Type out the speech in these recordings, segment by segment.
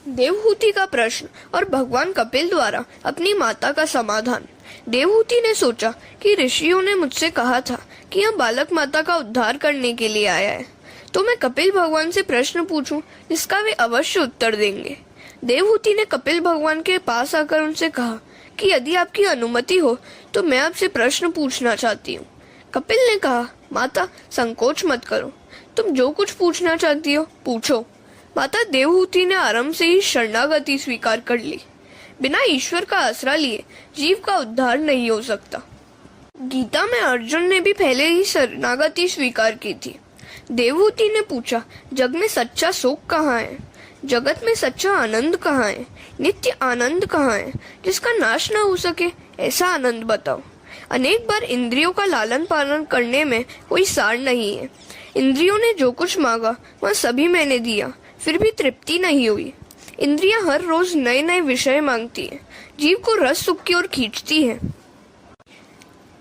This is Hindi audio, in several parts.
देवहूति का प्रश्न और भगवान कपिल द्वारा अपनी माता का समाधान। देवहूति ने सोचा कि ऋषियों ने मुझसे कहा था कि यह बालक माता का उद्धार करने के लिए आया है, तो मैं कपिल भगवान से प्रश्न पूछूं जिसका वे अवश्य उत्तर देंगे। देवहूति ने कपिल भगवान के पास आकर उनसे कहा कि यदि आपकी अनुमति हो तो मैं आपसे प्रश्न पूछना चाहती हूँ। कपिल ने कहा, माता संकोच मत करो, तुम जो कुछ पूछना चाहती हो पूछो। माता देवहूति ने आरंभ से ही शरणागति स्वीकार कर ली। बिना ईश्वर का आसरा लिए जीव का उद्धार नहीं हो सकता। गीता में अर्जुन ने भी पहले ही शरणागति स्वीकार की थी। देवहूति ने पूछा, जग में सच्चा सुख कहाँ है? जगत में सच्चा आनंद कहाँ है? नित्य आनंद कहाँ है जिसका नाश न हो सके? ऐसा आनंद बताओ। अनेक बार इंद्रियों का लालन पालन करने में कोई सार नहीं है। इंद्रियों ने जो कुछ मांगा वह सभी मैंने दिया, फिर भी तृप्ति नहीं हुई। इंद्रियां हर रोज नए नए विषय मांगती है, जीव को रस सुख की ओर खींचती है।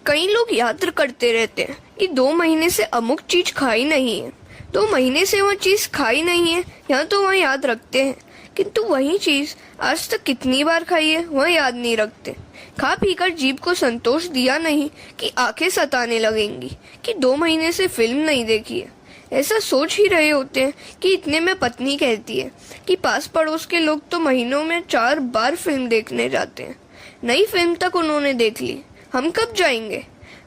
कई लोग याद करते रहते हैं कि 2 महीने से अमुक चीज खाई नहीं है, 2 महीने से वह चीज खाई नहीं है, यहाँ तो वह याद रखते हैं, किंतु वही चीज आज तक कितनी बार खाई है वह याद नहीं रखते। खा पीकर जीव को संतोष दिया नहीं कि आंखें सताने लगेंगी कि 2 महीने से फिल्म नहीं देखी है। ऐसा सोच ही रहे होते हैं कि इतने में पत्नी कहती है कि पास पड़ोस के लोग तो महीनों में 4 बार फिल्म देखने जाते हैं, नई फिल्म तक उन्होंने देख ली, हम कब जाएंगे?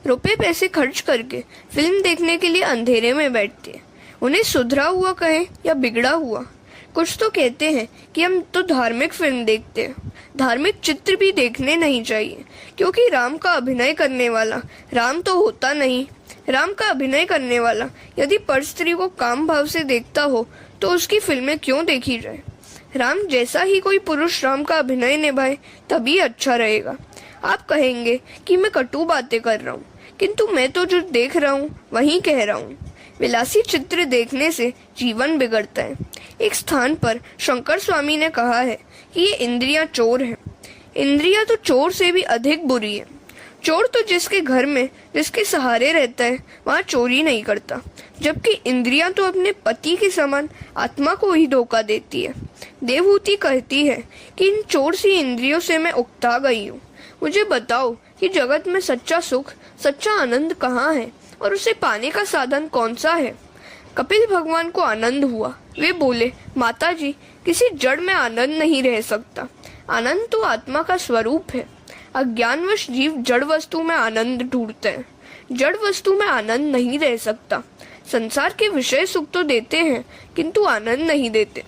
रुपए पैसे खर्च करके फिल्म देखने के लिए अंधेरे में बैठते हैं। उन्हें सुधरा हुआ कहे या बिगड़ा हुआ, कुछ तो कहते हैं कि हम तो धार्मिक फिल्म देखते हैं। धार्मिक चित्र भी देखने नहीं चाहिए, क्योंकि राम का अभिनय करने वाला राम तो होता नहीं। राम का अभिनय करने वाला यदि पर स्त्री को काम भाव से देखता हो तो उसकी फिल्में क्यों देखी जाए? राम जैसा ही कोई पुरुष राम का अभिनय निभाए तभी अच्छा रहेगा। आप कहेंगे कि मैं कटु बातें कर रहा हूँ, किंतु मैं तो जो देख रहा हूँ वही कह रहा हूँ। विलासी चित्र देखने से जीवन बिगड़ता है। एक स्थान पर शंकर स्वामी ने कहा है कि ये इंद्रियां चोर हैं। इंद्रियां तो चोर से भी अधिक बुरी है। चोर तो जिसके घर में जिसके सहारे रहता है वहाँ चोरी नहीं करता, जबकि इंद्रियां तो अपने पति के समान आत्मा को ही धोखा देती है। देवहूति कहती है कि इन चोर सी इंद्रियों से मैं उकता गई हूँ। मुझे बताओ कि जगत में सच्चा सुख, सच्चा आनंद कहाँ है और उसे पाने का साधन कौन सा है? कपिल भगवान को आनंद हुआ। वे बोले, माता जी, किसी जड़ में आनंद नहीं रह सकता। आनंद तो आत्मा का स्वरूप है। अज्ञानवश जीव जड़ वस्तु में आनंद ढूंढते हैं। जड़ वस्तु में आनंद नहीं रह सकता। संसार के विषय सुख तो देते हैं किंतु आनंद नहीं देते।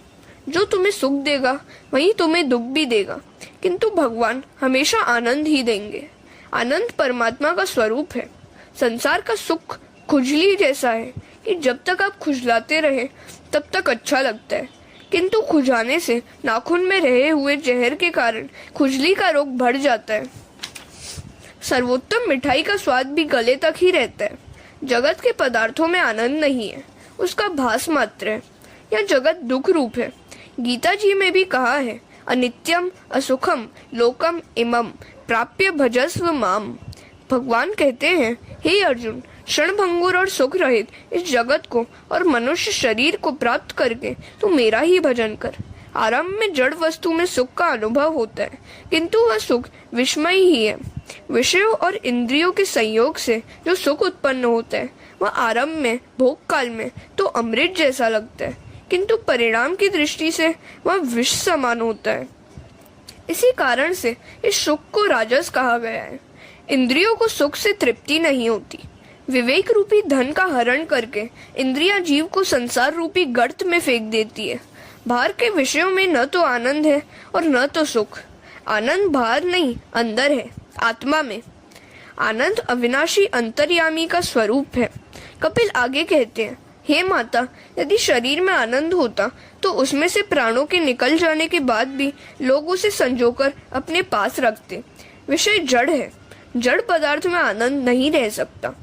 जो तुम्हें सुख देगा वही तुम्हें दुख भी देगा, किंतु भगवान हमेशा आनंद ही देंगे। आनंद परमात्मा का स्वरूप है। संसार का सुख खुजली जैसा है कि जब तक आप खुजलाते रहे तब तक अच्छा लगता है, किंतु खुजाने से नाखून में रहे हुए जहर के कारण खुजली का रोग बढ़ जाता है। सर्वोत्तम मिठाई का स्वाद भी गले तक ही रहता है। जगत के पदार्थों में आनंद नहीं है, उसका भास मात्र है। यह जगत दुख रूप है। गीता जी में भी कहा है, अनित्यम असुखम लोकम इमम प्राप्य भजस्व माम। भगवान कहते हैं, हे अर्जुन, क्षणभंगुर और सुख रहित इस जगत को और मनुष्य शरीर को प्राप्त करके तू मेरा ही भजन कर। आरंभ में जड़ वस्तु में सुख का अनुभव होता है, किंतु वह सुख विस्मय ही है। विषयों और इंद्रियों के संयोग से जो सुख उत्पन्न होता है वह आरंभ में भोग काल में तो अमृत जैसा लगता है, किंतु परिणाम की दृष्टि से वह विष समान होता है। इसी कारण से इस सुख को राजस कहा गया है। इंद्रियों को सुख से तृप्ति नहीं होती। विवेक रूपी धन का हरण करके इंद्रियां जीव को संसार रूपी गर्त में फेंक देती है। बाहर के विषयों में न तो आनंद है और न तो सुख। आनंद बाहर नहीं, अंदर है, आत्मा में। आनंद अविनाशी अंतर्यामी का स्वरूप है। कपिल आगे कहते हैं, हे माता, यदि शरीर में आनंद होता तो उसमें से प्राणों के निकल जाने के बाद भी लोग उसे संजोकर अपने पास रखते। विषय जड़ है। जड़ पदार्थ में आनंद नहीं रह सकता।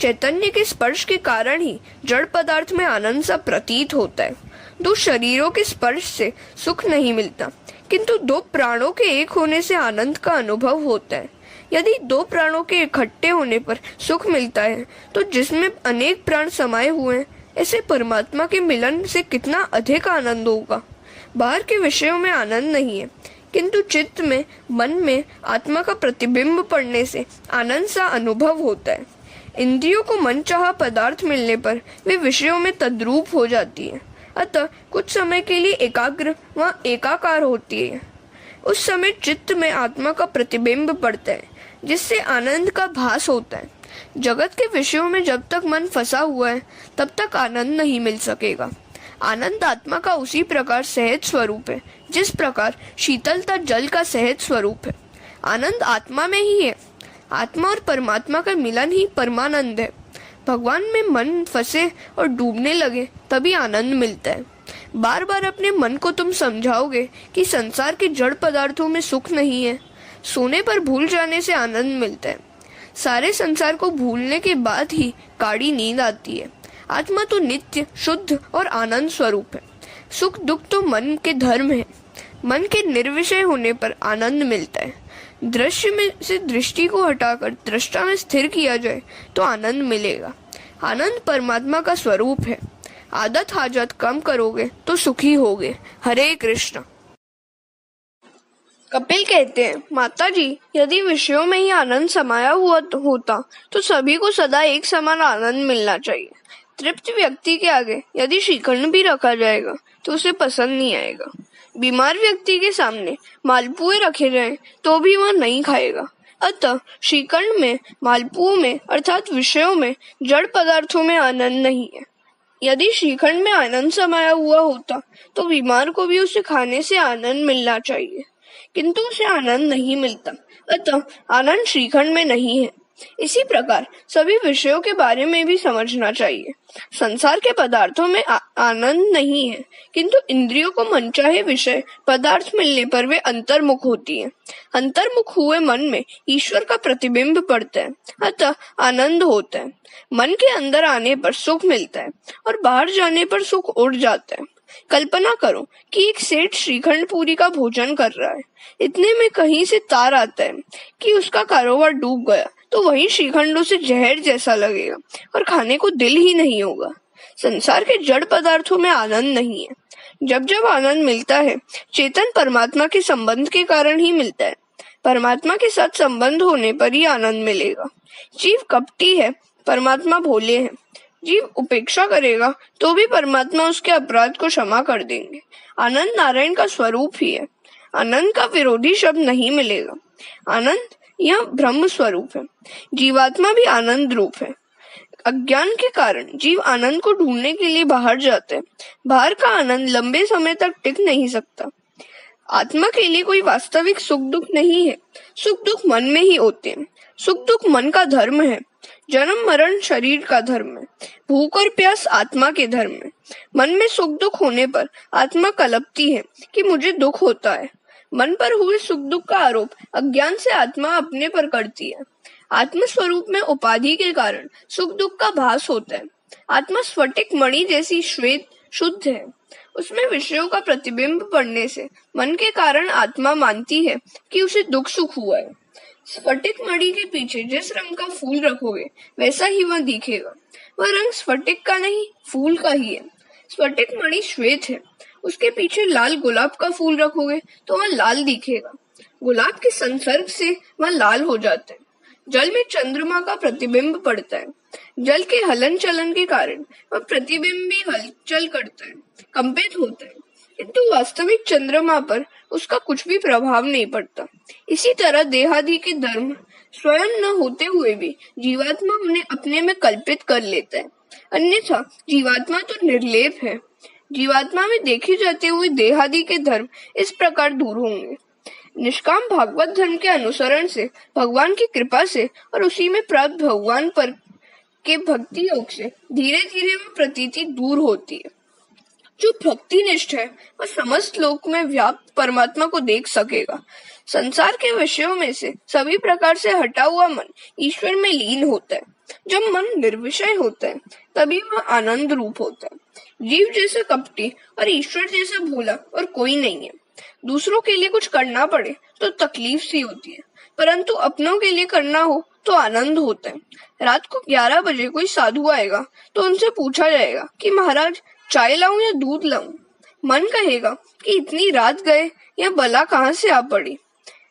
चैतन्य के स्पर्श के कारण ही जड़ पदार्थ में आनंद सा प्रतीत होता है। 2 शरीरों के स्पर्श से सुख नहीं मिलता, किंतु 2 प्राणों के एक होने से आनंद का अनुभव होता है। यदि 2 प्राणों के इकट्ठे होने पर सुख मिलता है तो जिसमें अनेक प्राण समाये हुए हैं, ऐसे परमात्मा के मिलन से कितना अधिक आनंद होगा। बाहर के विषयों में आनंद नहीं है, किंतु चित्त में, मन में आत्मा का प्रतिबिंब पड़ने से आनंद सा अनुभव होता है। इंद्रियों को मनचाहा पदार्थ मिलने पर वे विषयों में तद्रूप हो जाती है, अतः कुछ समय के लिए एकाग्र व एकाकार होती है। उस समय चित्त में आत्मा का प्रतिबिंब पड़ता है, जिससे आनंद का भास होता है। जगत के विषयों में जब तक मन फंसा हुआ है, तब तक आनंद नहीं मिल सकेगा। आनंद आत्मा का उसी प्रकार सहज स्वरूप है, जिस प्रकार शीतलता जल का सहज स्वरूप है। आनंद आत्मा में ही है। आत्मा और परमात्मा का मिलन ही परमानंद है। भगवान में मन फंसे और डूबने लगे तभी आनंद मिलता है। बार बार अपने मन को तुम समझाओगे कि संसार के जड़ पदार्थों में सुख नहीं है। सोने पर भूल जाने से आनंद मिलता है। सारे संसार को भूलने के बाद ही गाढ़ी नींद आती है। आत्मा तो नित्य, शुद्ध और आनंद स्वरूप है। सुख दुख तो मन के धर्म है। मन के निर्विषय होने पर आनंद मिलता है। दृश्य में से दृष्टि को हटाकर दृष्टा में स्थिर किया जाए तो आनंद मिलेगा। आनंद परमात्मा का स्वरूप है। आदत हाजत कम करोगे तो सुखी होगे। हरे कृष्ण। कपिल कहते हैं, माता जी, यदि विषयों में ही आनंद समाया हुआ होता तो सभी को सदा एक समान आनंद मिलना चाहिए। तृप्त व्यक्ति के आगे यदि श्रीखंड भी रखा जाएगा तो उसे पसंद नहीं आएगा। बीमार व्यक्ति के सामने मालपुए रखे जाएं तो भी वह नहीं खाएगा। अतः श्रीखंड में, मालपुओं में अर्थात विषयों में, जड़ पदार्थों में आनंद नहीं है। यदि श्रीखंड में आनंद समाया हुआ होता तो बीमार को भी उसे खाने से आनंद मिलना चाहिए, किंतु उसे आनंद नहीं मिलता। अतः आनंद श्रीखंड में नहीं है। इसी प्रकार सभी विषयों के बारे में भी समझना चाहिए। संसार के पदार्थों में आनंद नहीं है, किंतु इंद्रियों को मनचाहे विषय पदार्थ मिलने पर वे अंतर्मुख होती हैं। अंतर्मुख हुए मन में ईश्वर का प्रतिबिंब पड़ता है, अतः आनंद होता है। मन के अंदर आने पर सुख मिलता है और बाहर जाने पर सुख उड़ जाता है। कल्पना करो कि एक सेठ श्रीखंड पूरी का भोजन कर रहा है। इतने में कहीं से तार आता है कि उसका कारोबार डूब गया, तो वही श्रीखंड उसे जहर जैसा लगेगा और खाने को दिल ही नहीं होगा। संसार के जड़ पदार्थों में आनंद नहीं है। जब जब आनंद मिलता है, चेतन परमात्मा के संबंध के कारण ही मिलता है। परमात्मा के साथ संबंध होने पर ही आनंद मिलेगा। जीव कपटी है, परमात्मा भोले हैं। जीव उपेक्षा करेगा तो भी परमात्मा उसके अपराध को क्षमा कर देंगे। आनंद नारायण का स्वरूप ही है। आनंद का विरोधी शब्द नहीं मिलेगा। आनंद यह ब्रह्म स्वरूप है। जीवात्मा भी आनंद रूप है। अज्ञान के कारण जीव आनंद को ढूंढने के लिए बाहर जाते हैं। बाहर का आनंद लंबे समय तक टिक नहीं सकता। आत्मा के लिए कोई वास्तविक सुख दुख नहीं है। सुख दुख मन में ही होते हैं। सुख दुख मन का धर्म है। जन्म मरण शरीर का धर्म है। भूख और प्यास आत्मा के धर्म है। मन में सुख दुख होने पर आत्मा कलपती है कि मुझे दुख होता है। मन पर हुए सुख दुख का आरोप अज्ञान से आत्मा अपने पर करती है। आत्म स्वरूप में उपाधि के कारण सुख दुख का भास होता है। आत्मा स्फटिक मणि जैसी श्वेत शुद्ध है। उसमें विषयों का प्रतिबिंब पड़ने से मन के कारण आत्मा मानती है कि उसे दुख सुख हुआ है। स्फटिक मणि के पीछे जिस रंग का फूल रखोगे वैसा ही वह दिखेगा। वह रंग स्फटिक का नहीं, फूल का ही है। स्फटिक मणि श्वेत है, उसके पीछे लाल गुलाब का फूल रखोगे तो वह लाल दिखेगा। गुलाब के संसर्ग से वह लाल हो जाता है। जल में चंद्रमा का प्रतिबिंब पड़ता है। जल के हलन चलन के कारण वह प्रतिबिंब भी हलचल करता है, कंपित होता है, किंतु वास्तविक चंद्रमा पर उसका कुछ भी प्रभाव नहीं पड़ता। इसी तरह देहादि के धर्म स्वयं न होते हुए भी जीवात्मा उन्हें अपने में कल्पित कर लेता है। अन्यथा जीवात्मा तो निर्लेप है। जीवात्मा में देखे जाते हुए देहादि के धर्म इस प्रकार दूर होंगे। निष्काम भागवत धर्म के अनुसरण से, भगवान की कृपा से और उसी में प्राप्त भगवान पर के भक्ति योग से धीरे धीरे वह प्रतीति दूर होती है। जो भक्ति निष्ठ है वह समस्त लोक में व्याप्त परमात्मा को देख सकेगा। संसार के विषयों में से सभी प्रकार से हटा हुआ मन ईश्वर में लीन होता है। जब मन निर्विषय होता है तभी वह आनंद रूप होता है। जीव जैसा कपटी और ईश्वर जैसा भोला और कोई नहीं है। दूसरों के लिए कुछ करना पड़े तो तकलीफ सी होती है, परंतु अपनों के लिए करना हो तो आनंद होता है। रात को 11 बजे कोई साधु आएगा तो उनसे पूछा जाएगा कि महाराज चाय लाऊं या दूध लाऊं। मन कहेगा कि इतनी रात गए, यह बला कहाँ से आ पड़ी।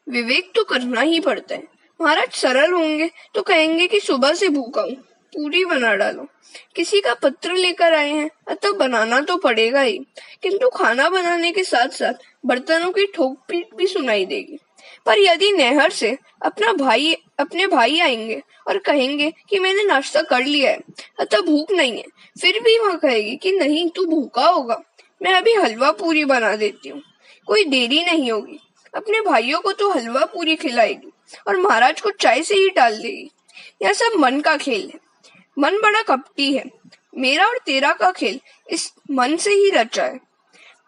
विवेक तो करना ही पड़ता है। महाराज सरल होंगे तो कहेंगे कि सुबह से भूखा हूँ, पूरी बना डालो। किसी का पत्र लेकर आए हैं, अतः बनाना तो पड़ेगा ही, किंतु खाना बनाने के साथ साथ बर्तनों की ठोक पीट भी सुनाई देगी। पर यदि नहर से अपने भाई आएंगे और कहेंगे कि मैंने नाश्ता कर लिया है, अतः भूख नहीं है, फिर भी वह कहेगी कि नहीं, तू भूखा होगा, मैं अभी हलवा पूरी बना देती हूँ। कोई देरी नहीं होगी, अपने भाइयों को तो हलवा पूरी खिलाएगी और महाराज को चाय से ही टाल देगी। यह सब मन का खेल है। मन बड़ा कपटी है। मेरा और तेरा का खेल इस मन से ही रचा है।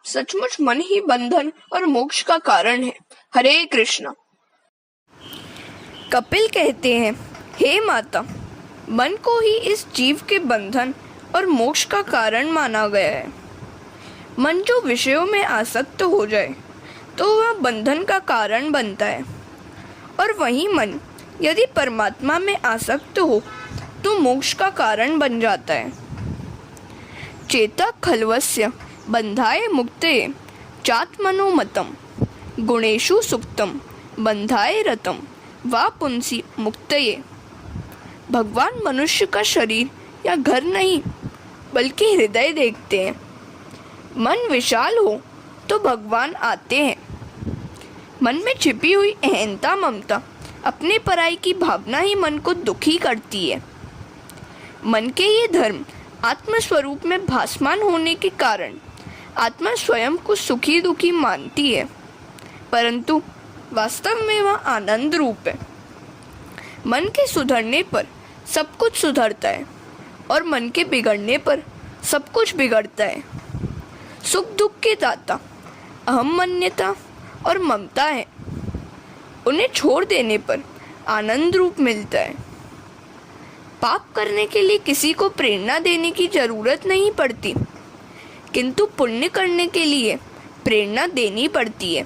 सचमुच मन ही बंधन और मोक्ष का कारण है। हरे कृष्णा। कपिल कहते हैं, हे माता, मन को ही इस जीव के बंधन और मोक्ष का कारण माना गया है। मन जो विषयों में आसक्त हो जाए तो वह बंधन का कारण बनता है, और वही मन यदि परमात्मा में आसक्त हो तो मोक्ष का कारण बन जाता है। चेता खल्वस्य बंधाय मुक्तये चात्मनो मतम गुणेषु सुक्तम बंधाय रतम वा पुंसी मुक्तये। भगवान मनुष्य का शरीर या घर नहीं बल्कि हृदय देखते हैं। मन विशाल हो तो भगवान आते हैं। मन में छिपी हुई अहंता ममता अपने पराई की भावना ही मन को दुखी करती है। मन के ये धर्म आत्म स्वरूप में भासमान होने के कारण आत्मा स्वयं को सुखी दुखी मानती है, परंतु वास्तव में वह आनंद रूप है। मन के सुधरने पर सब कुछ सुधरता है और मन के बिगड़ने पर सब कुछ बिगड़ता है। सुख दुख के दाता अहम्मन्यता और ममता है। उन्हें छोड़ देने पर आनंद रूप मिलता है। पाप करने के लिए किसी को प्रेरणा देने की जरूरत नहीं पड़ती, किंतु पुण्य करने के लिए प्रेरणा देनी पड़ती है।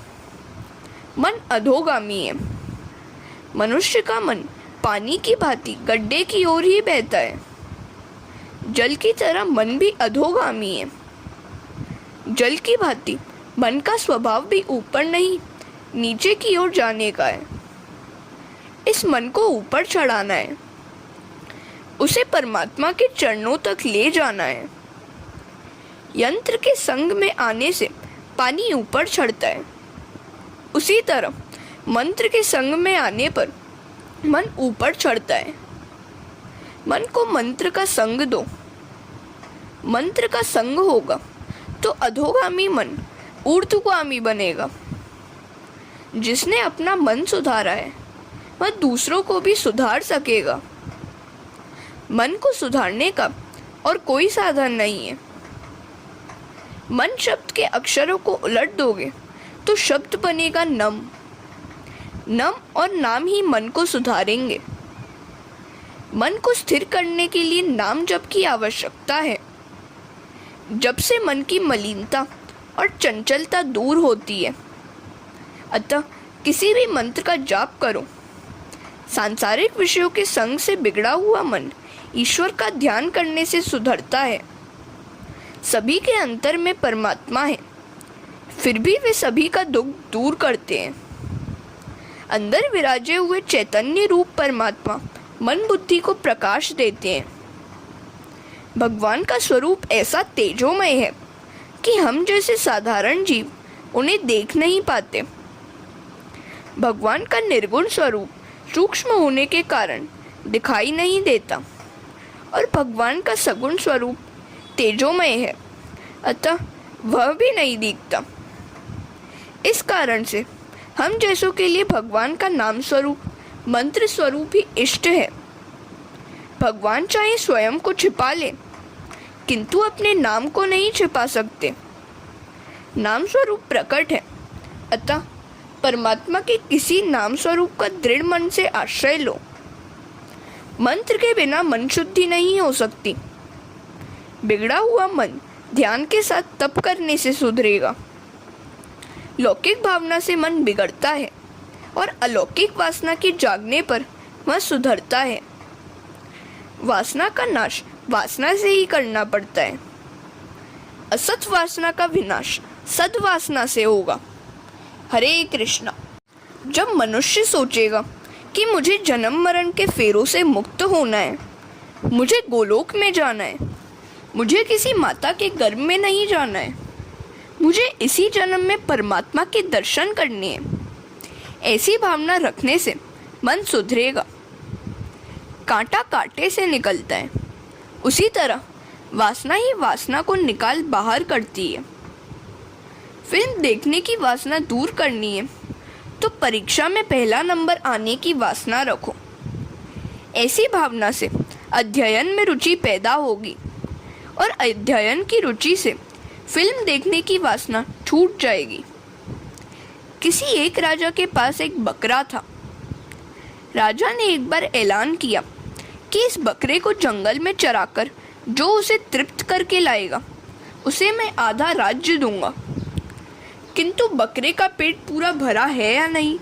मन अधोगामी है। मनुष्य का मन पानी की भांति गड्ढे की ओर ही बहता है। जल की तरह मन भी अधोगामी है। जल की भांति मन का स्वभाव भी ऊपर नहीं नीचे की ओर जाने का है। इस मन को ऊपर चढ़ाना है, उसे परमात्मा के चरणों तक ले जाना है। यंत्र के संग में आने से पानी ऊपर चढ़ता है, उसी तरह मंत्र के संग में आने पर मन ऊपर चढ़ता है। मन को मंत्र का संग दो। मंत्र का संग होगा तो अधोगामी मन ऊर्ध्वगामी बनेगा। जिसने अपना मन सुधारा है वह दूसरों को भी सुधार सकेगा। मन को सुधारने का और कोई साधन नहीं है। मन शब्द के अक्षरों को उलट दोगे तो शब्द बनेगा नम। नम और नाम ही मन को सुधारेंगे। मन को स्थिर करने के लिए नाम जप की आवश्यकता है। जब से मन की मलिनता और चंचलता दूर होती है। अतः किसी भी मंत्र का जाप करो। सांसारिक विषयों के संग से बिगड़ा हुआ मन ईश्वर का ध्यान करने से सुधरता है। सभी के अंतर में परमात्मा है, फिर भी वे सभी का दुख दूर करते हैं। अंदर विराजे हुए चैतन्य रूप परमात्मा मन बुद्धि को प्रकाश देते हैं। भगवान का स्वरूप ऐसा तेजोमय है कि हम जैसे साधारण जीव उन्हें देख नहीं पाते। भगवान का निर्गुण स्वरूप सूक्ष्म होने के कारण दिखाई नहीं देता और भगवान का सगुण स्वरूप तेजोमय है, अतः वह भी नहीं दिखता। इस कारण से हम जैसों के लिए भगवान का नाम स्वरूप मंत्र स्वरूप ही इष्ट है। भगवान चाहे स्वयं को छिपा ले, किंतु अपने नाम को नहीं छिपा सकते। नाम स्वरूप प्रकट है, अतः परमात्मा के किसी नाम स्वरूप का दृढ़ मन से आश्रय लो। मंत्र के बिना मन शुद्धि नहीं हो सकती। बिगड़ा हुआ मन ध्यान के साथ तप करने से सुधरेगा। लौकिक भावना से मन बिगड़ता है और अलौकिक वासना के जागने पर वह सुधरता है। वासना का नाश वासना से ही करना पड़ता है। असत वासना का विनाश सद्वासना से होगा। हरे कृष्णा। जब मनुष्य सोचेगा कि मुझे जन्म मरण के फेरों से मुक्त होना है, मुझे गोलोक में जाना है, मुझे किसी माता के गर्भ में नहीं जाना है, मुझे इसी जन्म में परमात्मा के दर्शन करने हैं, ऐसी भावना रखने से मन सुधरेगा। कांटा कांटे से निकलता है, उसी तरह वासना ही वासना को निकाल बाहर करती है। फिल्म देखने की वासना दूर करनी है तो परीक्षा में पहला नंबर आने की वासना रखो। ऐसी भावना से अध्ययन में रुचि पैदा होगी और अध्ययन की रुचि से फिल्म देखने की वासना छूट जाएगी। किसी एक राजा के पास एक बकरा था। राजा ने एक बार ऐलान किया कि इस बकरे को जंगल में चराकर जो उसे तृप्त करके लाएगा उसे मैं आधा राज्य दूंगा। किंतु बकरे का पेट पूरा भरा है या नहीं,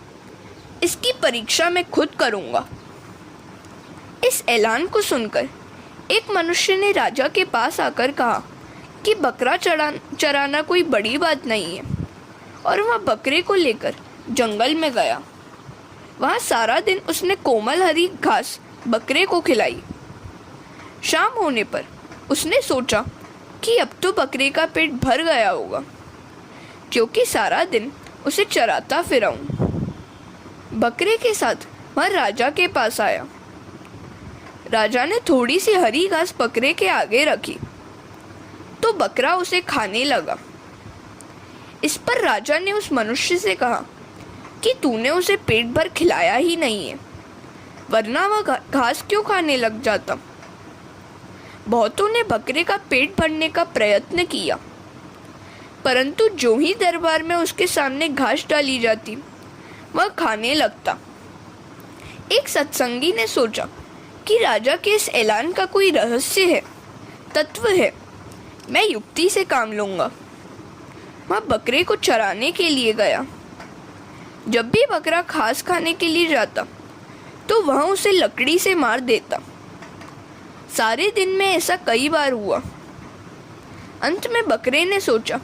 इसकी परीक्षा मैं खुद करूंगा। इस ऐलान को सुनकर एक मनुष्य ने राजा के पास आकर कहा कि बकरा चराना कोई बड़ी बात नहीं है, और वह बकरे को लेकर जंगल में गया। वहाँ सारा दिन उसने कोमल हरी घास बकरे को खिलाई। शाम होने पर उसने सोचा कि अब तो बकरे का पेट भर गया होगा, क्योंकि सारा दिन उसे चराता फिरा हूं। बकरे के साथ वह राजा के पास आया। राजा ने थोड़ी सी हरी घास बकरे के आगे रखी तो बकरा उसे खाने लगा। इस पर राजा ने उस मनुष्य से कहा कि तूने उसे पेट भर खिलाया ही नहीं है, वरना वह घास क्यों खाने लग जाता। बहुतों ने बकरे का पेट भरने का प्रयत्न किया, परंतु जो ही दरबार में उसके सामने घास डाली जाती वह खाने लगता। एक सत्संगी ने सोचा कि राजा के इस ऐलान का कोई रहस्य है, तत्व है, मैं युक्ति से काम लूंगा। वह बकरे को चराने के लिए गया। जब भी बकरा घास खाने के लिए जाता तो वह उसे लकड़ी से मार देता। सारे दिन में ऐसा कई बार हुआ। अंत में बकरे ने सोचा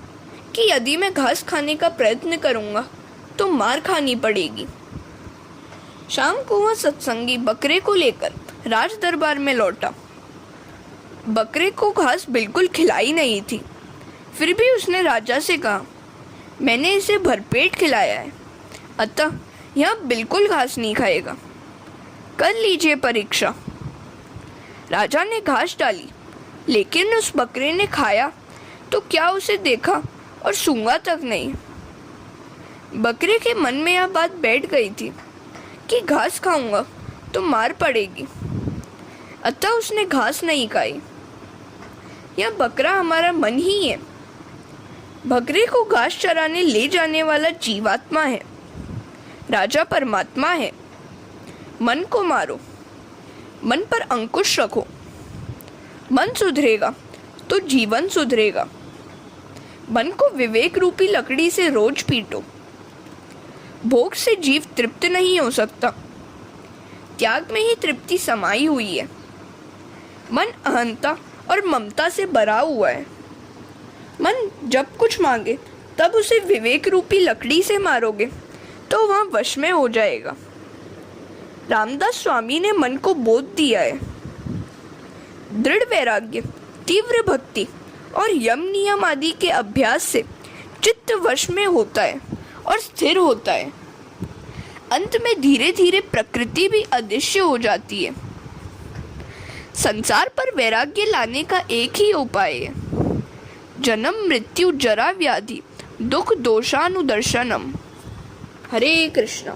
कि यदि मैं घास खाने का प्रयत्न करूंगा तो मार खानी पड़ेगी। शाम को वह सत्संगी बकरे को लेकर राज दरबार में लौटा। बकरे को घास बिल्कुल खिलाई नहीं थी, फिर भी उसने राजा से कहा, मैंने इसे भरपेट खिलाया है, अतः यह बिल्कुल घास नहीं खाएगा, कर लीजिए परीक्षा। राजा ने घास डाली, लेकिन उस बकरे ने खाया तो क्या उसे देखा और सूंघा तक नहीं। बकरे के मन में यह बात बैठ गई थी कि घास खाऊंगा तो मार पड़ेगी, अतः उसने घास नहीं खाई। यह बकरा हमारा मन ही है। बकरे को घास चराने ले जाने वाला जीवात्मा है, राजा परमात्मा है। मन को मारो, मन पर अंकुश रखो, मन सुधरेगा तो जीवन सुधरेगा। मन को विवेक रूपी लकड़ी से रोज पीटो। भोग से जीव तृप्त नहीं हो सकता, त्याग में ही तृप्ति समाई हुई है। मन अहंता और ममता से भरा हुआ है। मन जब कुछ मांगे तब उसे विवेक रूपी लकड़ी से मारोगे तो वह वश में हो जाएगा। रामदास स्वामी ने मन को बोध दिया है। दृढ़ वैराग्य, तीव्र भक्ति और यम नियम आदि के अभ्यास से चित्त वश में होता है और स्थिर होता है। अंत में धीरे धीरे प्रकृति भी अदृश्य हो जाती है। संसार पर वैराग्य लाने का एक ही उपाय है, जन्म मृत्यु जरा व्याधि दुख दोषानुदर्शनम। हरे कृष्णा।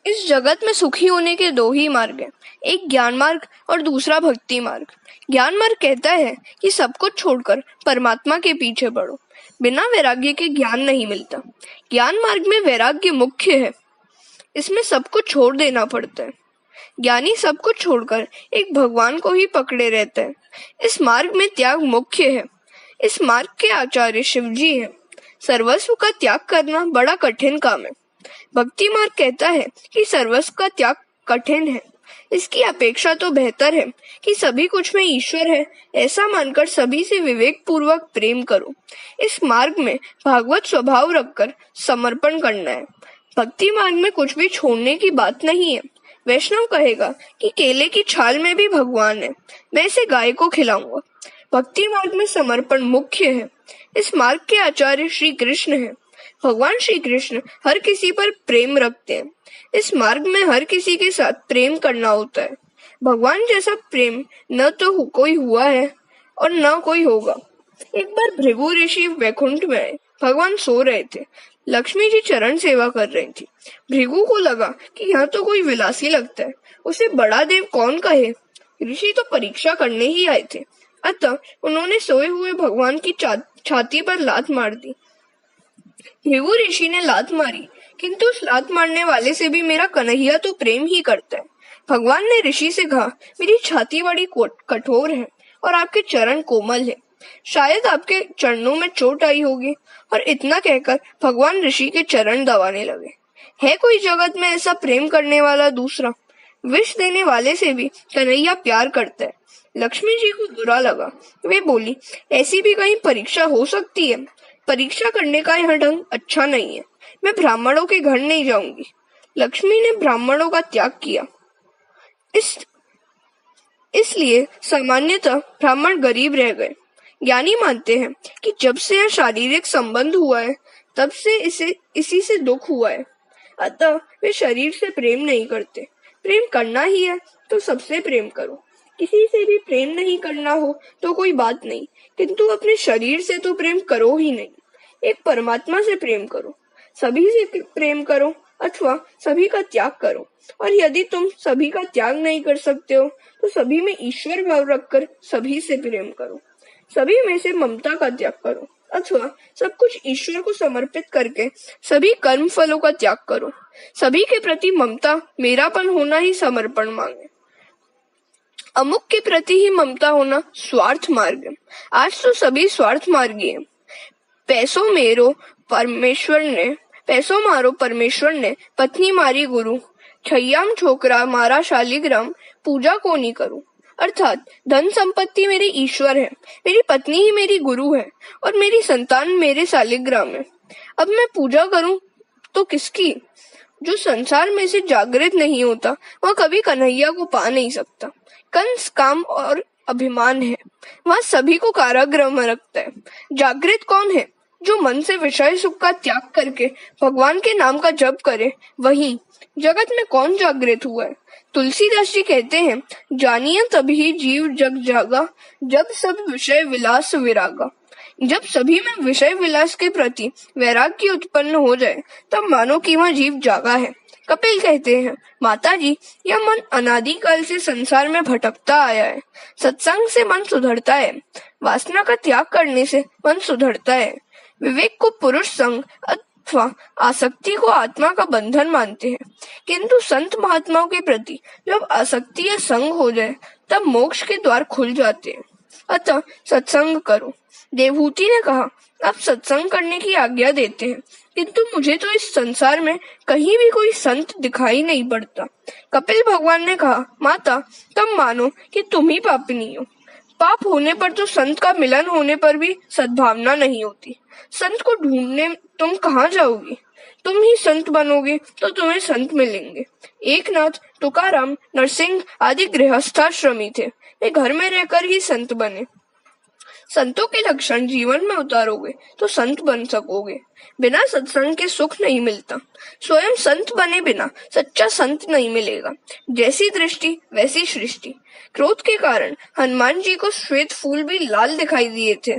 इस जगत में सुखी होने के दो ही मार्ग हैं, एक ज्ञान मार्ग और दूसरा भक्ति मार्ग। ज्ञान मार्ग कहता है कि सब कुछ छोड़कर परमात्मा के पीछे बढ़ो। बिना वैराग्य के ज्ञान नहीं मिलता। ज्ञान मार्ग में वैराग्य मुख्य है, इसमें सब कुछ छोड़ देना पड़ता है। ज्ञानी सब कुछ छोड़कर एक भगवान को ही पकड़े रहता है। इस मार्ग में त्याग मुख्य है। इस मार्ग के आचार्य शिवजी हैं। सर्वस्व का त्याग करना बड़ा कठिन काम है। भक्ति मार्ग कहता है कि सर्वस्व का त्याग कठिन है, इसकी अपेक्षा तो बेहतर है कि सभी कुछ में ईश्वर है ऐसा मानकर सभी से विवेक पूर्वक प्रेम करो। इस मार्ग में भागवत स्वभाव रखकर समर्पण करना है। भक्ति मार्ग में कुछ भी छोड़ने की बात नहीं है। वैष्णव कहेगा कि केले की छाल में भी भगवान है, मैं इसे गाय को खिलाऊंगा। भक्ति मार्ग में समर्पण मुख्य है। इस मार्ग के आचार्य श्री कृष्ण हैं। भगवान श्री कृष्ण हर किसी पर प्रेम रखते हैं। इस मार्ग में हर किसी के साथ प्रेम करना होता है। भगवान जैसा प्रेम न तो कोई हुआ है और न कोई होगा। एक बार भृगु ऋषि वैकुंठ में आए। भगवान सो रहे थे। लक्ष्मी जी चरण सेवा कर रही थी। भृगु को लगा कि यहाँ तो कोई विलासी लगता है, उसे बड़ा देव कौन कहे। ऋषि तो परीक्षा करने ही आए थे, अतः उन्होंने सोए हुए भगवान की छाती पर लात मार दी। भृगु ऋषि ने लात मारी, किंतु उस लात मारने वाले से भी मेरा कन्हैया तो प्रेम ही करता है। भगवान ने ऋषि से कहा, मेरी छाती बड़ी कठोर है और आपके चरण कोमल है, शायद आपके चरणों में चोट आई होगी। और इतना कहकर भगवान ऋषि के चरण दबाने लगे। है कोई जगत में ऐसा प्रेम करने वाला दूसरा? विष देने वाले से भी कन्हैया प्यार करता है। लक्ष्मी जी को बुरा लगा। वे बोली, ऐसी भी कहीं परीक्षा हो सकती है? परीक्षा करने का यह ढंग अच्छा नहीं है। मैं ब्राह्मणों के घर नहीं जाऊंगी। लक्ष्मी ने ब्राह्मणों का त्याग किया। इसलिए सामान्यतः ब्राह्मण गरीब रह गए। ज्ञानी मानते हैं कि जब से यह शारीरिक संबंध हुआ है तब से इसी से दुख हुआ है, अतः वे शरीर से प्रेम नहीं करते। प्रेम करना ही है तो सबसे प्रेम करो। किसी से भी प्रेम नहीं करना हो तो कोई बात नहीं, किंतु अपने शरीर से तो प्रेम करो ही नहीं। एक परमात्मा से प्रेम करो, सभी से प्रेम करो अथवा सभी का त्याग करो। और यदि तुम सभी का त्याग नहीं कर सकते हो तो सभी में ईश्वर भाव रखकर सभी से प्रेम करो। सभी में से ममता का त्याग करो अथवा सब कुछ ईश्वर को समर्पित करके सभी कर्म फलों का त्याग करो। सभी के प्रति ममता, मेरापन होना ही समर्पण मांगे। अमुक के प्रति ही ममता होना स्वार्थ मार्ग है। आज तो सभी स्वार्थ मार्गी है। पैसों मारो परमेश्वर ने पत्नी मारी गुरु, छय्याम छोकरा मारा शालिग्राम, पूजा को नहीं करूं। अर्थात धन संपत्ति मेरे ईश्वर है, मेरी पत्नी ही मेरी गुरु है और मेरी संतान मेरे शालिग्राम है। अब मैं पूजा करूं तो किसकी? जो संसार में से जागृत नहीं होता वह कभी कन्हैया को पा नहीं सकता। कंस काम और अभिमान है, वह सभी को कारागृह में रखता है। जागृत कौन है? जो मन से विषय सुख का त्याग करके भगवान के नाम का जप करे, वही। जगत में कौन जागृत हुआ है? तुलसीदास जी कहते हैं, जानिए तभी जीव जग जागा, जब सब विषय विलास विरागा। जब सभी में विषय विलास के प्रति वैराग्य उत्पन्न हो जाए तब मानो कि वह जीव जागा है। कपिल कहते हैं, माता जी, यह मन अनादिकाल से संसार में भटकता आया है। सत्संग से मन सुधरता है, वासना का त्याग करने से मन सुधरता है। विवेक को पुरुष संग अथवा आसक्ति को आत्मा का बंधन मानते हैं, किंतु संत महात्माओं के प्रति जब आसक्ति या संग हो जाए तब मोक्ष के द्वार खुल जाते हैं। अतः सत्संग करो। देवहूति ने कहा, आप सत्संग करने की आज्ञा देते हैं, किंतु मुझे तो इस संसार में कहीं भी कोई संत दिखाई नहीं पड़ता। कपिल भगवान ने कहा, माता, तुम मानो कि तुम ही पापिनी हो। पाप होने पर तो संत का मिलन होने पर भी सद्भावना नहीं होती। संत को ढूंढने तुम कहाँ जाओगी? तुम ही संत बनोगे तो तुम्हें संत मिलेंगे। एकनाथ, तुकाराम, नरसिंह आदि गृहस्थाश्रमी थे, वे घर में रहकर ही संत बने। संतों के लक्षण जीवन में उतारोगे तो संत बन सकोगे। बिना सत्संग के सुख नहीं मिलता। स्वयं संत बने बिना सच्चा संत नहीं मिलेगा। जैसी दृष्टि वैसी सृष्टि। क्रोध के कारण हनुमान जी को श्वेत फूल भी लाल दिखाई दिए थे।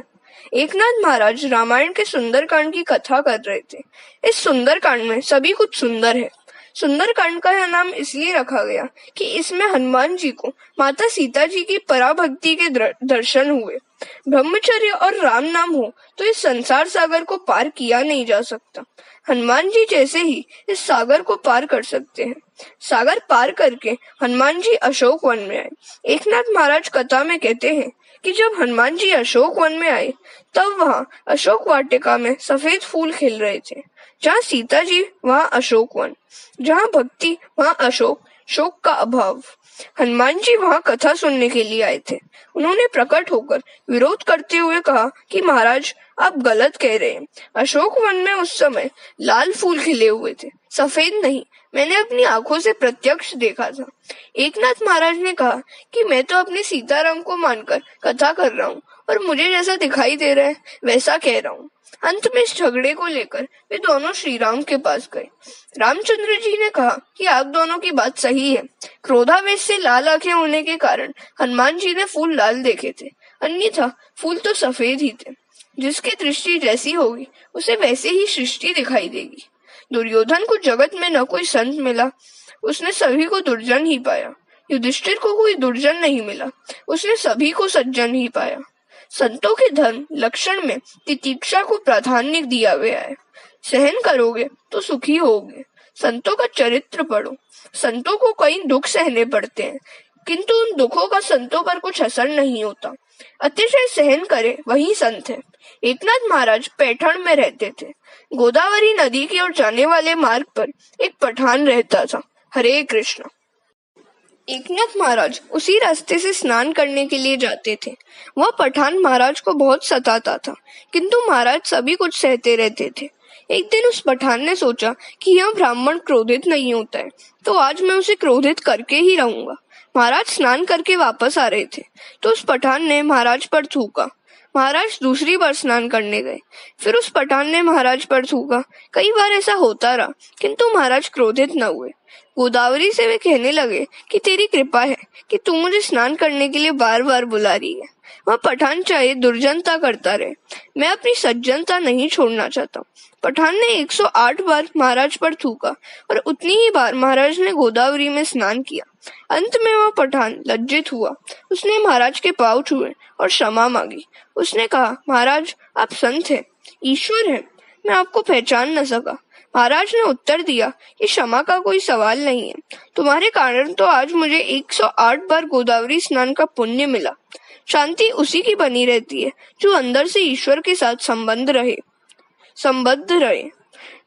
एकनाथ महाराज रामायण के सुंदरकांड की कथा कर रहे थे। इस सुंदरकांड में सभी कुछ सुंदर है। सुंदरकांड का यह नाम इसलिए रखा गया कि इसमें हनुमान जी को माता सीता जी की पराभक्ति के दर्शन हुए। ब्रह्मचर्य और राम नाम हो तो इस संसार सागर को पार किया नहीं जा सकता। हनुमान जी जैसे ही इस सागर को पार कर सकते हैं। सागर पार करके हनुमान जी अशोक वन में आए। एकनाथ महाराज कथा में कहते हैं कि जब हनुमान जी अशोक वन में आए तब वहाँ अशोक वाटिका में सफेद फूल खिल रहे थे। जहाँ सीता जी वहाँ अशोक वन, जहाँ भक्ति वहाँ अशोक, शोक का अभाव। हनुमान जी वहां कथा सुनने के लिए आए थे। उन्होंने प्रकट होकर विरोध करते हुए कहा कि महाराज, आप गलत कह रहे हैं। अशोक वन में उस समय लाल फूल खिले हुए थे, सफेद नहीं। मैंने अपनी आंखों से प्रत्यक्ष देखा था। एकनाथ महाराज ने कहा कि मैं तो अपने सीताराम को मानकर कथा कर रहा हूँ और मुझे जैसा दिखाई दे रहा है वैसा कह रहा हूँ। अंत में इस झगड़े को लेकर वे दोनों श्री राम के पास गए। रामचंद्र जी ने कहा कि आप दोनों की बात सही है। क्रोधावेश से लाल आंखें होने के कारण हनुमान जी ने फूल लाल देखे थे, अन्यथा फूल तो सफेद ही थे। जिसकी दृष्टि जैसी होगी उसे वैसे ही सृष्टि दिखाई देगी। दुर्योधन को जगत में न कोई संत मिला, उसने सभी को दुर्जन ही पाया। युधिष्ठिर को कोई दुर्जन नहीं मिला, उसने सभी को सज्जन ही पाया। संतों के धर्म लक्षण में तितिक्षा को प्राधान्य दिया गया है। सहन करोगे तो सुखी होगे। संतों का चरित्र पढ़ो। संतों को कई दुख सहने पड़ते हैं, किंतु उन दुखों का संतों पर कुछ असर नहीं होता। अतिशय सहन करे वही संत है। एकनाथ महाराज पैठण में रहते थे। गोदावरी नदी की ओर जाने वाले मार्ग पर एक पठान रहता था। हरे कृष्ण। एकनाथ महाराज उसी रास्ते से स्नान करने के लिए जाते थे। वह पठान महाराज को बहुत सताता था, किंतु महाराज सभी कुछ सहते रहते थे। एक दिन उस पठान ने सोचा कि यह ब्राह्मण क्रोधित नहीं होता है, तो आज मैं उसे क्रोधित करके ही रहूंगा। महाराज स्नान करके वापस आ रहे थे तो उस पठान ने महाराज पर थूका। महाराज दूसरी बार स्नान करने गए, फिर उस पठान ने महाराज पर थूका। कई बार ऐसा होता रहा, किंतु महाराज क्रोधित न हुए। गोदावरी से वे कहने लगे कि तेरी कृपा है कि तू मुझे स्नान करने के लिए बार बार बुला रही है। वह पठान चाहे दुर्जनता करता रहे, मैं अपनी सज्जनता नहीं छोड़ना चाहता। पठान ने 108 बार महाराज पर थूका और उतनी ही बार महाराज ने गोदावरी में स्नान किया। अंत में वह पठान लज्जित हुआ। उसने महाराज के पांव छुए और क्षमा मांगी। उसने कहा, महाराज आप संत हैं, ईश्वर हैं, मैं आपको पहचान न सका। महाराज ने उत्तर दिया कि क्षमा का कोई सवाल नहीं है, तुम्हारे कारण तो आज मुझे 108 बार गोदावरी स्नान का पुण्य मिला। शांति उसी की बनी रहती है जो अंदर से ईश्वर के साथ संबद्ध रहे।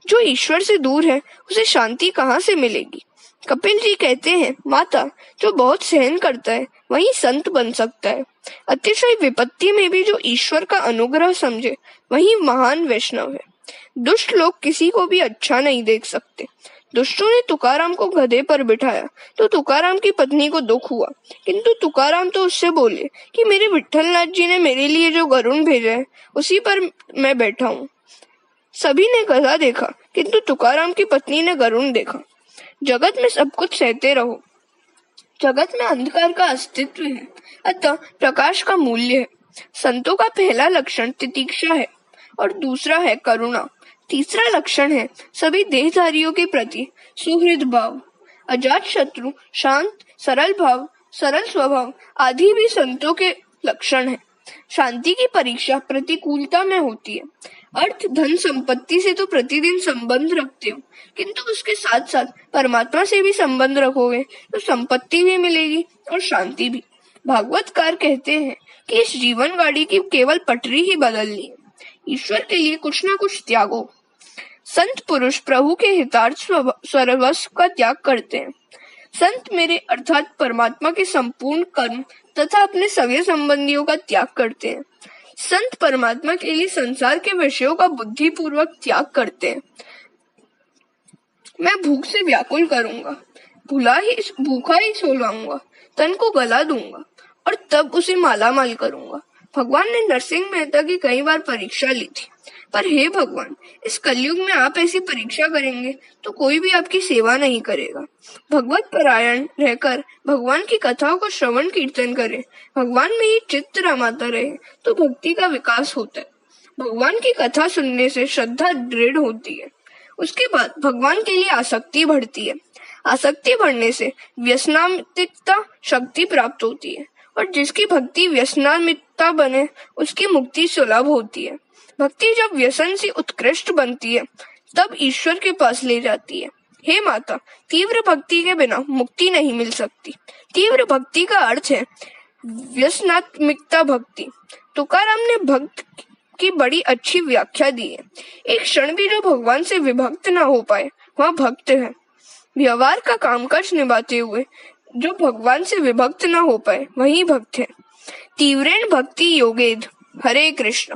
जो ईश्वर से दूर है उसे शांति कहाँ से मिलेगी। कपिल जी कहते हैं, माता, जो बहुत सहन करता है वही संत बन सकता है। अतिशय विपत्ति में भी जो ईश्वर का अनुग्रह समझे वही महान वैष्णव है। दुष्ट लोग किसी को भी अच्छा नहीं देख सकते। दुष्टों ने तुकाराम को गधे पर बिठाया तो तुकाराम की पत्नी को दुख हुआ, किंतु तुकाराम तो उससे बोले कि मेरे विठ्ठलनाथ जी ने मेरे लिए जो गरुण भेजा है उसी पर मैं बैठा हूँ। सभी ने गधा देखा, किंतु तुकाराम की पत्नी ने गरुण देखा। जगत में सब कुछ सहते रहो। जगत में अंधकार का अस्तित्व है, अतः प्रकाश का मूल्य है। संतों का पहला लक्षण तितिक्षा है और दूसरा है करुणा। तीसरा लक्षण है सभी देहधारियों के प्रति सुहृद भाव। अजात शत्रु, शांत, सरल भाव, सरल स्वभाव आदि भी संतों के लक्षण है। शांति की परीक्षा प्रतिकूलता में होती है। अर्थ, धन, संपत्ति से तो प्रतिदिन संबंध रखते हो, किंतु उसके साथ साथ परमात्मा से भी संबंध रखोगे तो संपत्ति भी मिलेगी और शांति भी। भागवतकार कहते हैं कि इस जीवन गाड़ी की केवल पटरी ही बदलनी है। ईश्वर के लिए कुछ न कुछ त्यागो। संत पुरुष प्रभु के हितार्थ सर्वस्व का त्याग करते हैं। संत मेरे अर्थात परमात्मा के संपूर्ण कर्म तथा अपने सगे संबंधियों का त्याग करते हैं। संत परमात्मा के लिए संसार के विषयों का बुद्धिपूर्वक त्याग करते हैं। मैं भूख से व्याकुल करूंगा, भूखा ही सो लाऊंगा, तन को गला दूंगा और तब उसे मालामाल करूंगा। भगवान ने नरसिंह मेहता की कई बार परीक्षा ली थी, पर हे भगवान, इस कलयुग में आप ऐसी परीक्षा करेंगे तो कोई भी आपकी सेवा नहीं करेगा। भगवत परायण रहकर भगवान की कथाओं को श्रवण कीर्तन करें, भगवान में ही चित्त रमाता रहे तो भक्ति का विकास होता है। भगवान की कथा सुनने से श्रद्धा दृढ़ होती है। उसके बाद भगवान के लिए आसक्ति बढ़ती है। आसक्ति बढ़ने से व्यसनामित्ता शक्ति प्राप्त होती है और जिसकी भक्ति व्यसनामित्ता बने उसकी मुक्ति सुलभ होती है। भक्ति जब व्यसन से उत्कृष्ट बनती है तब ईश्वर के पास ले जाती है। हे माता, तीव्र भक्ति के बिना मुक्ति नहीं मिल सकती। तीव्र भक्ति का अर्थ है व्यसनात्मिकता भक्ति। तुकाराम ने भक्त की बड़ी अच्छी व्याख्या दी है। एक क्षण भी जो भगवान से विभक्त न हो पाए वह भक्त है। व्यवहार का कामकाज निभाते हुए जो भगवान से विभक्त न हो पाए वही भक्त है। तीव्रेण भक्ति योगेद। हरे कृष्ण।